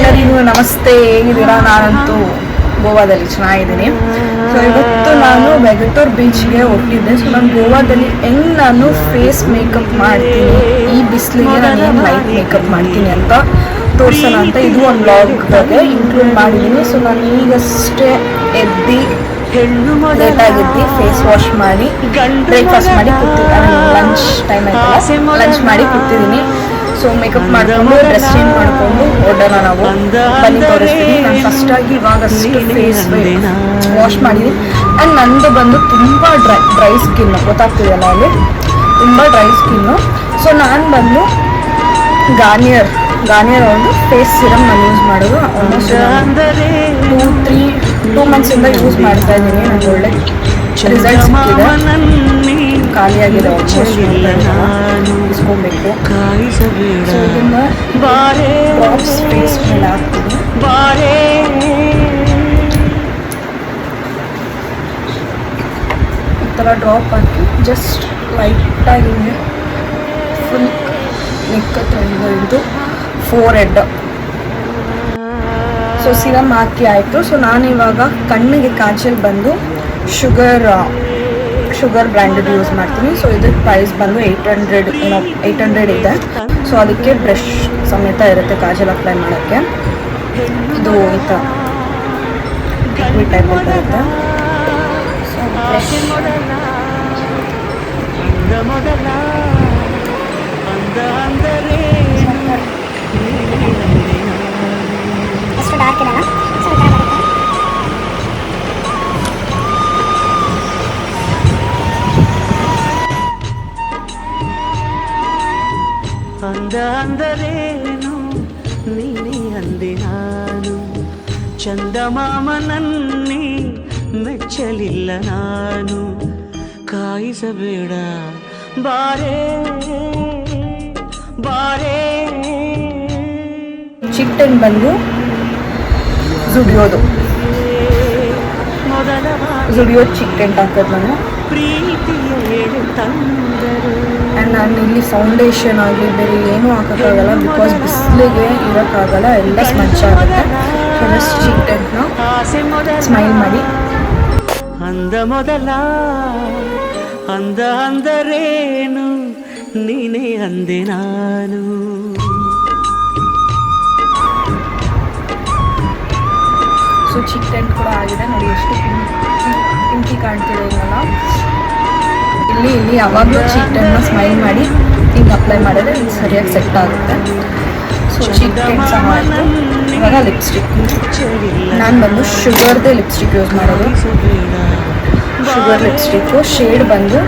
ಎಲ್ಲರಿಗೂ ನಮಸ್ತೆ, ಹೇಗಿದ್ದೀರಾ? ನಾನಂತೂ ಗೋವಾದಲ್ಲಿ ಚೆನ್ನಾಗಿದ್ದೀನಿ. ಸೊ ಇವತ್ತು ನಾನು ವೆಗಟೋರ್ ಬೀಚ್ಗೆ ಹೋಗ್ತಿದ್ದೆ. ಸೊ ನಾನು ಗೋವಾದಲ್ಲಿ ಹೆಂಗೆ ನಾನು ಫೇಸ್ ಮೇಕಪ್ ಮಾಡ್ತೀನಿ, ಈ ಬಿಸಿಲಿಗೆ ನಾನು ಏನು ಲೈಟ್ ಮೇಕಪ್ ಮಾಡ್ತೀನಿ ಅಂತ ತೋರಿಸೋಣ ಅಂತ ಇದು ಒಂದು ವ್ಲಾಗ್ಗೆ ಇನ್ಕ್ಲೂಡ್ ಮಾಡಿದ್ದೀನಿ. ಸೊ ನಾನು ಈಗಷ್ಟೇ ಎದ್ದು ಲೇಟಾಗಿದ್ದು ಫೇಸ್ ವಾಶ್ ಮಾಡಿ ಬ್ರೇಕ್ಫಾಸ್ಟ್ ಮಾಡಿ ಕೂತಿದ್ದೀನಿ. ಲಂಚ್ ಟೈಮ್ ಆಯ್ತಲ್ಲ, ಲಂಚ್ ಮಾಡಿ ಕೂತಿದ್ದೀನಿ. ಸೊ ಮೇಕಪ್ ಮಾಡಿಕೊಂಡು ಡ್ರೆಸ್ ಚೇಂಜ್ ಮಾಡಿಕೊಂಡು ಹೊರಡೋಣ ನಾವು. ಬನ್ನಿ ತೋರಿಸ್ತೀನಿ. ನಾನು ಫಸ್ಟಾಗಿ ಇವಾಗಷ್ಟು ಫೇಸ್ ವಾಶ್ ಮಾಡಿದ್ದೀನಿ. ಆ್ಯಂಡ್ ನಂದು ಬಂದು ತುಂಬ ಡ್ರೈ ಸ್ಕಿನ್ನು, ಗೊತ್ತಾಗ್ತಿದೆಯಲ್ಲ ಅಲ್ಲಿ, ತುಂಬ ಡ್ರೈ ಸ್ಕಿನ್ನು. ಸೊ ನಾನು ಬಂದು ಗಾರ್ನಿಯರ್ ಒಂದು ಫೇಸ್ ಸಿರಮ್ ನಾನು ಯೂಸ್ ಮಾಡೋದು. ಆಲ್ಮೋಸ್ಟ್ 2 ಮಂತ್ಸಿಂದ ಯೂಸ್ ಮಾಡ್ತಾ ಇದ್ದೀನಿ. ನನಗೆ ಒಳ್ಳೆ ರಿಸಲ್ಟ್ ಸಿಕ್ಕಿದೆ. ಖಾಲಿಯಾಗಿದೆ, ಆಲ್ಮೋಸ್ಟ್ ಇಸ್ಕೊಬೇಕು. ಸೊ ಇದನ್ನು ಡ್ರಾಪ್ಸ್ ಫೇಸ್ ಮೇಲೆ ಹಾಕ್ತೀನಿ. ಈ ಥರ ಡ್ರಾಪ್ ಹಾಕಿ ಜಸ್ಟ್ ಲೈಟಾಗಿ ಫುಲ್ ನೆಕ್ ಹಿಡಿದು ಫೋರ್ ಹೆಡ್. ಸೊ ಸಿರಮ್ ಹಾಕಿ ಆಯಿತು. ಸೊ ನಾನಿವಾಗ ಕಣ್ಣಿಗೆ ಕಾಜಲ್ ಬಂದು ಶುಗರ್ ಬ್ರ್ಯಾಂಡೆಡ್ ಯೂಸ್ ಮಾಡ್ತೀನಿ. ಸೊ ಇದ್ರ ಪ್ರೈಸ್ ಬಂದು 800 ಇದೆ. ಸೊ ಅದಕ್ಕೆ ಬ್ರಷ್ ಸಮೇತ ಇರುತ್ತೆ ಕಾಜಲ್ ಅಪ್ಲೈ ಮಾಡೋಕ್ಕೆ. ಇದು ಈ ಥರ ಲಿಕ್ವಿಡ್ ಟೈಪ್ ಬರುತ್ತೆ. ಸೊ ಬ್ರಷ್ ಅಷ್ಟು ಡಾರ್ಕ್ ಇರಲ್ಲ. ಸೊ ಈ ಥರ ಬರುತ್ತೆ. ಅಂದ ಅಂದರೇನು ನೀನೇ ಅಂದೆ ನಾನು, ಚಂದಮಾಮನನ್ನೇ ಮೆಚ್ಚಲಿಲ್ಲ ನಾನು, ಕಾಯಿಸಬೇಡ ಬಾರೇ ಬಾರೇ. ಚಿಟ್ಟನ್ ಬಂದು ಜುಡಿಯೋದು ಚಿಕ್ ಟೆಂಟ್ ಹಾಕೋದು ನಾನು. ಆ್ಯಂಡ್ ನಾನು ಇಲ್ಲಿ ಫೌಂಡೇಶನ್ ಆಗಲಿ ಬೇರೆ ಏನೂ ಹಾಕೋಕ್ಕಾಗಲ್ಲ, ಬಿಕಾಸ್ ಬಿಸಿಲಿಗೆ ಇರೋಕ್ಕಾಗಲ್ಲ, ಎಲ್ಲ ಸ್ಮಚ್ ಆಗುತ್ತೆ. ಸೊ ಜಸ್ಟ್ ಚಿಕ್ ಟೆಂಟ್ನ ಸ್ಮೈಲ್ ಮಾಡಿ. ಅಂದ ಅಂದರೇನು ನೀನೇ ಅಂದೆ ನಾನು. ಸೊ ಚಿಕ್ ಟೆಂಟ್ ಕೂಡ ಆಗಿದೆ ನೋಡಿ, ಎಷ್ಟು ಪಿಂಕಿ ಕಾಣ್ತಿದೆ ಹಿಂಗಲ್ಲ. ಇಲ್ಲಿ ಯಾವಾಗಲೂ ಚಿಕ್ ಟೆಂಟ್ನ ಸ್ಮೈಲ್ ಮಾಡಿ ಹಿಂಗೆ ಅಪ್ಲೈ ಮಾಡಿದ್ರೆ ಇದು ಸರಿಯಾಗಿ ಸೆಟ್ ಆಗುತ್ತೆ. ಸೊ ಚಿಕ್ ಟೆಂಟ್ ಸಹ ಆಯಿತು. ಇವಾಗ ಲಿಪ್ಸ್ಟಿಕ್ ನಾನು ಬಂದು ಶುಗರ್ದೇ ಲಿಪ್ಸ್ಟಿಕ್ ಯೂಸ್ ಮಾಡೋದು. ಶುಗರ್ ಲಿಪ್ಸ್ಟಿಕ್ಕು ಶೇಡ್ ಬಂದು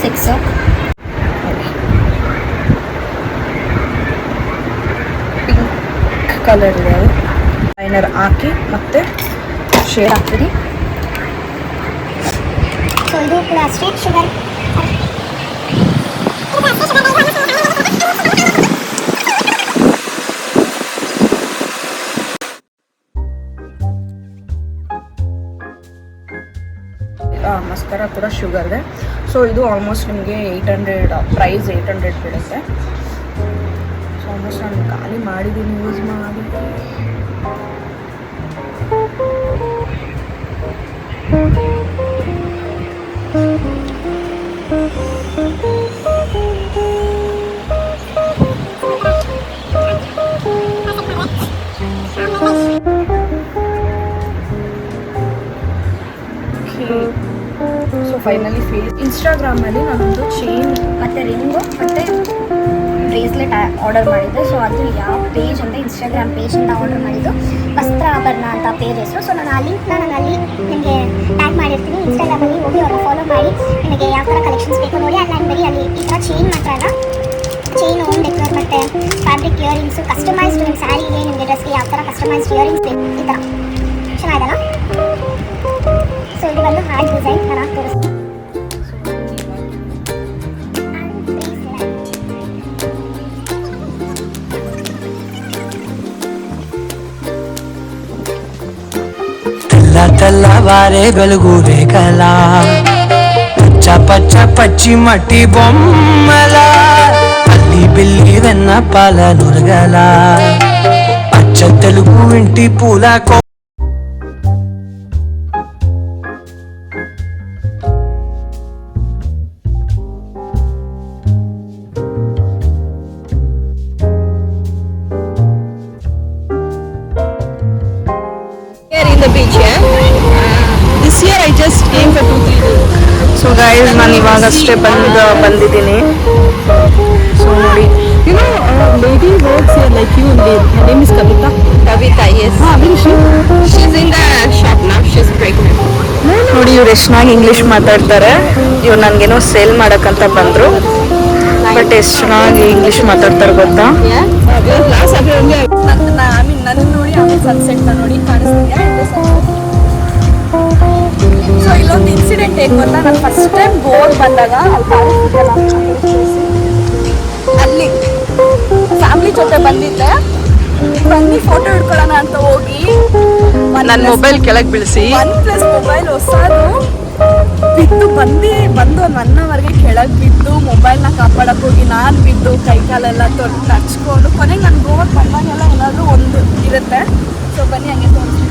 6 ಪಿಂಕ್ ಕಲರ್ ಇದೆ. ಅದು ಲೈನರ್ ಹಾಕಿ ಮತ್ತೆ ಶೇಡ್ ಹಾಕ್ತೀನಿ. ಸೊ ಇದು ಕೂಡ ಅಷ್ಟೇ ಶುಗರ್. ಮಸ್ಕರ ಕೂಡ ಶುಗರ್ದೆ. ಸೊ ಇದು ಆಲ್ಮೋಸ್ಟ್ ನಿಮಗೆ 800 ಪ್ರೈಸ್ 800 ಬೀಳುತ್ತೆ. ಸೊ ಆಲ್ಮೋಸ್ಟ್ ನಾನು ಖಾಲಿ ಮಾಡಿದ್ದೀನಿ ಯೂಸ್ ಮಾಡಿ. ಸೊ ಫೈನಲಿ ಫೇಸ್ ಇನ್ಸ್ಟಾಗ್ರಾಮಲ್ಲಿ ನಾನೊಂದು ಚೈನ್ ಮತ್ತು ರಿಂಗು ಮತ್ತು ಬ್ರೇಸ್ಲೆಟ್ ಆರ್ಡರ್ ಮಾಡಿದ್ದೆ. ಸೊ ಅದು ಯಾವ ಪೇಜ್ ಅಂತ ಇನ್ಸ್ಟಾಗ್ರಾಮ್ ಪೇಜಿಂದ ಆರ್ಡರ್ ಮಾಡಿದ್ದು, ವಸ್ತ್ರ ಆಭರಣ ಅಂತ ಪೇಜ್ ಹೆಸರು. ಸೊ ನಾನು ಆ ಲಿಂಕ್ನ ನಾನು ಅಲ್ಲಿ ನಿಮಗೆ ಟ್ಯಾಗ್ ಮಾಡಿರ್ತೀನಿ. ಇನ್ಸ್ಟಾಗ್ರಾಮಲ್ಲಿ ಹೋಗಿ ಅವ್ರನ್ನ ಫಾಲೋ ಮಾಡಿ ನಿಮಗೆ ಯಾವ ಥರ ಕಲೆಕ್ಷನ್ಸ್ ಬೇಕು ನೋಡಿ. ಅಲ್ಲಿ ನಾನು ಬರೀ ಅಲ್ಲಿ ಈ ಥರ ಚೈನ್ ಮಾತ್ರ ಅಲ್ಲ, ಚೈನ್, ಹೋಮ್ ಡೆಕೋರ್ ಮತ್ತು ಫ್ಯಾಬ್ರಿಕ್ ಇಯರಿಂಗ್ಸು, ಕಸ್ಟಮೈಸ್ಡ್ ನಿಮ್ಮ ಸ್ಯಾರಿಗೆ ನಿಮಗೆ ಡ್ರೆಸ್ಗೆ ಯಾವ ಥರ ಕಸ್ಟಮೈಸ್ಡ್ ಇಯರಿಂಗ್ಸ್ ಬೇಕು, ಈ ಥರ ಚೆನ್ನಾಗಿದಲ್ಲ. ಸೊ ಇದು ಬಂದು ಹಾರ್ಟ್ ಡಿಸೈನ್ ನಾನು ತೋರಿಸ್ತೀನಿ. తెల్లవారే వెలుగు రేఖల పచ్చ పచ్చ పచ్చి మట్టి బొమ్మల అల్లి పిల్లి వెన్న పాల నురగల పచ్చ తెలుగు ఇంటి పూల Here in the beach, yeah? This year I just came for 2-3 days. So guys, ನಾನು ಇವಾಗಷ್ಟೇ ಬಂದಿದ್ದೀನಿ. So ನೋಡಿ, You know, lady works here like you only. Her name is Kavita. Kavita, yes. Where is she? She's in the shop now. She's pregnant. ನೋಡಿ ಇವ್ರು ಎಷ್ಟು ಚೆನ್ನಾಗಿ English ಮಾತಾಡ್ತಾರೆ. ಇವ್ರು ನನಗೇನೋ ಸೇಲ್ ಮಾಡಕ್ಕಂತ ಬಂದ್ರು. ಬಟ್ ಎಷ್ಟು ಚೆನ್ನಾಗಿ ಇಂಗ್ಲಿಷ್ ಮಾತಾಡ್ತಾರೆ ಗೊತ್ತಾ? ನನ್ನ ನೋಡಿ ಆಮೇಲೆ ಸನ್ಸೆಟ್ ನೋಡಿ ಕಾಣಿಸ್ತಿದ್ಯಾ? ಸೊ ಇಲ್ಲೊಂದು ಇನ್ಸಿಡೆಂಟ್ ಏನು ಗೊತ್ತಾ, ನಾನು ಫಸ್ಟ್ ಟೈಮ್ ಗೋವಾಗೆ ಬಂದಾಗ ಅಲ್ಲಿ ಫ್ಯಾಮಿಲಿ ಜೊತೆ ಬಂದಿದ್ದೆ. ಬನ್ನಿ ಫೋಟೋ ಹಿಡ್ಕೊಳ್ಳೋಣ ಅಂತ ಹೋಗಿ ನನ್ನ ಮೊಬೈಲ್ ಕೆಳಗೆ ಬೀಳಿಸಿ OnePlus ಮೊಬೈಲ್ ಹೊಸದು ಬಿದ್ದು ಬಂದು ನನ್ನವರೆಗೆ ಕೆಳಗೆ ಬಿದ್ದು ಮೊಬೈಲ್ನ ಕಾಪಾಡಕ್ಕೆ ಹೋಗಿ ನಾನು ಬಿದ್ದು ಕೈಕಾಲೆಲ್ಲ ಹಚ್ಕೊಂಡು ಕೊನೆಗೆ ನಾನು ಗೋವಾಗೆ ಬಂದಾಗೆಲ್ಲ ಏನಾದರೂ ಒಂದು ಇರುತ್ತೆ. ಸೊ ಬನ್ನಿ ಹಂಗೆ ತೋರಿಸ್ತೀನಿ.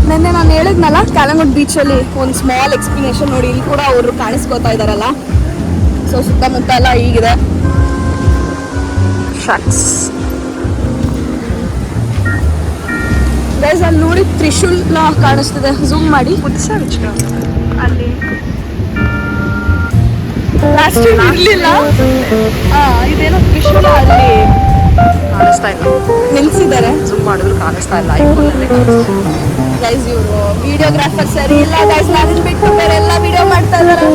ನೆನ್ನೆ ನಾನು ಹೇಳಿದ್ನಲ್ಲ ಕ್ಯಾಲಂಗುಡ್ ಬೀಚಲ್ಲಿ ಒಂದು ಸ್ಮಾಲ್ ಎಕ್ಸ್ಪ್ಲನೇಷನ್ ನೋಡಿ, ಇಲ್ಲಿ ಕೂಡ ಅವರು ಕಾಣಿಸ್ಕೋತಾ ಇದ್ದಾರಲ್ಲ. ಸೊ ಸುತ್ತಮುತ್ತ ಎಲ್ಲ ಹೀಗಿದೆ. ಶಟ್ಸ್ ಗೈಸ್, ಅಲ್ಲಿ ನೋಡಿ ತ್ರಿಶೂಲ ಕಾಣಿಸ್ತಿದೆ. ಝೂಮ್ ಮಾಡಿ ಅಲ್ಲಿ ಲಾಸ್ಟ್ ಟೈಮ್ ಇರಲಿಲ್ಲ. ಇದೇನೋ ತ್ರಿಶೂಲ ಅಲ್ಲಿ ಕಾಣಿಸ್ತಾ ಇಲ್ಲ, ನಿಲ್ಸಿದ್ದಾರೆ. ಝೂಮ್ ಮಾಡಿದ್ರು ಕಾಣಿಸ್ತಾ ಇಲ್ಲ. ಗೈಸ್ ಇವರು ವಿಡಿಯೋಗ್ರಾಫರ್ ಸರಿ ಇಲ್ಲ ಗೈಸ್, ನಾನು ಬಿಟ್ಟು ಬೇರೆ ಎಲ್ಲ ವಿಡಿಯೋ ಮಾಡ್ತಾ ಇದ್ದಾರೆ.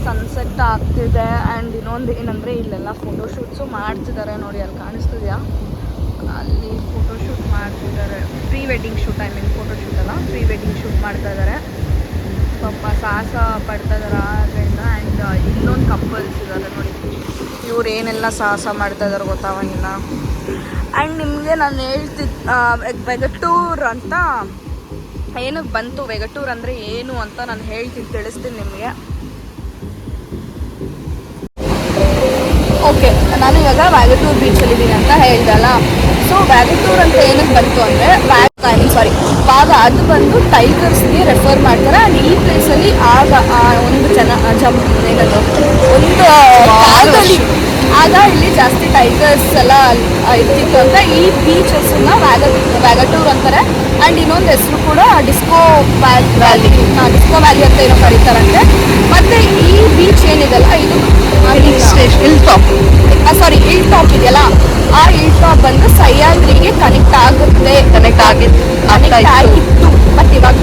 ಸನ್ಸೆಟ್ ಆಗ್ತಿದೆ. ಆ್ಯಂಡ್ ಇನ್ನೊಂದು ಏನಂದರೆ ಇಲ್ಲೆಲ್ಲ ಫೋಟೋಶೂಟ್ಸು ಮಾಡ್ತಿದ್ದಾರೆ ನೋಡಿ, ಅಲ್ಲಿ ಕಾಣಿಸ್ತಿದೆಯಾ? ಅಲ್ಲಿ ಫೋಟೋಶೂಟ್ ಮಾಡ್ತಿದ್ದಾರೆ. ಪ್ರೀ ವೆಡ್ಡಿಂಗ್ ಶೂಟ್, ಫೋಟೋಶೂಟ್ ಅಲ್ಲ, ಪ್ರೀ ವೆಡ್ಡಿಂಗ್ ಶೂಟ್ ಮಾಡ್ತಾ ಇದ್ದಾರೆ. ಪಾಪ ಸಾಹಸ ಪಡ್ತಾ ಇದ್ದಾರೆ ಆದ್ದರಿಂದ. ಆ್ಯಂಡ್ ಇನ್ನೊಂದು ಕಪಲ್ಸ್ ಇದ್ದಾರೆ ನೋಡಿ, ಇವ್ರು ಏನೆಲ್ಲ ಸಾಹಸ ಮಾಡ್ತಾ ಇದ್ದಾರೆ ಗೊತ್ತಾವಾಗಿಲ್ಲ. ಆ್ಯಂಡ್ ನಿಮಗೆ ನಾನು ವೆಗಟೂರ್ ಅಂತ ಏನಕ್ಕೆ ಬಂತು, ವೆಗಟೂರ್ ಅಂದರೆ ಏನು ಅಂತ ನಾನು ತಿಳಿಸ್ತೀನಿ ನಿಮಗೆ. ಓಕೆ, ನಾನು ಇವಾಗ ವ್ಯಾಗಟೂರ್ ಬೀಚಲ್ಲಿದ್ದೀನಿ ಅಂತ ಹೇಳ್ದಲ್ಲ. ಸೊ ವ್ಯಾಗಟೂರ್ ಅಂತ ಏನಕ್ಕೆ ಬಂತು ಅಂದರೆ ಆಗ ಅದು ಬಂದು ಟೈಗರ್ಸ್ಗೆ ರೆಫರ್ ಮಾಡ್ತಾರೆ. ಆ್ಯಂಡ್ ಈ ಪ್ಲೇಸಲ್ಲಿ ಆಗ ಒಂದು ಒಂದು ಕಾಲದಲ್ಲಿ ಆಗ ಇಲ್ಲಿ ಜಾಸ್ತಿ ಟೈಗರ್ಸ್ ಎಲ್ಲ ಇರ್ತಿತ್ತು ಅಂತ ಈ ಬೀಚ್ ಹೆಸರನ್ನ ವ್ಯಾಗಟೂರ್ ಅಂತಾರೆ. ಆ್ಯಂಡ್ ಇನ್ನೊಂದು ಹೆಸರು ಕೂಡ ಡಿಸ್ಕೋ ವ್ಯಾಲಿ ಅಂತ ಏನೋ ಕರೀತಾರಂತೆ. ಮತ್ತು ಈ ಬೀಚ್ ಏನಿದೆಲ್ಲ ಇದು ಹಿಲ್ ಟಾಪ್ ಇದೆಯಲ್ಲ, ಆ ಹಿಲ್ ಟಾಪ್ ಬಂದು ಸಹ್ಯಾದ್ರಿಗೆ ಕನೆಕ್ಟ್ ಆಗಿತ್ತು. ಬಟ್ ಇವಾಗ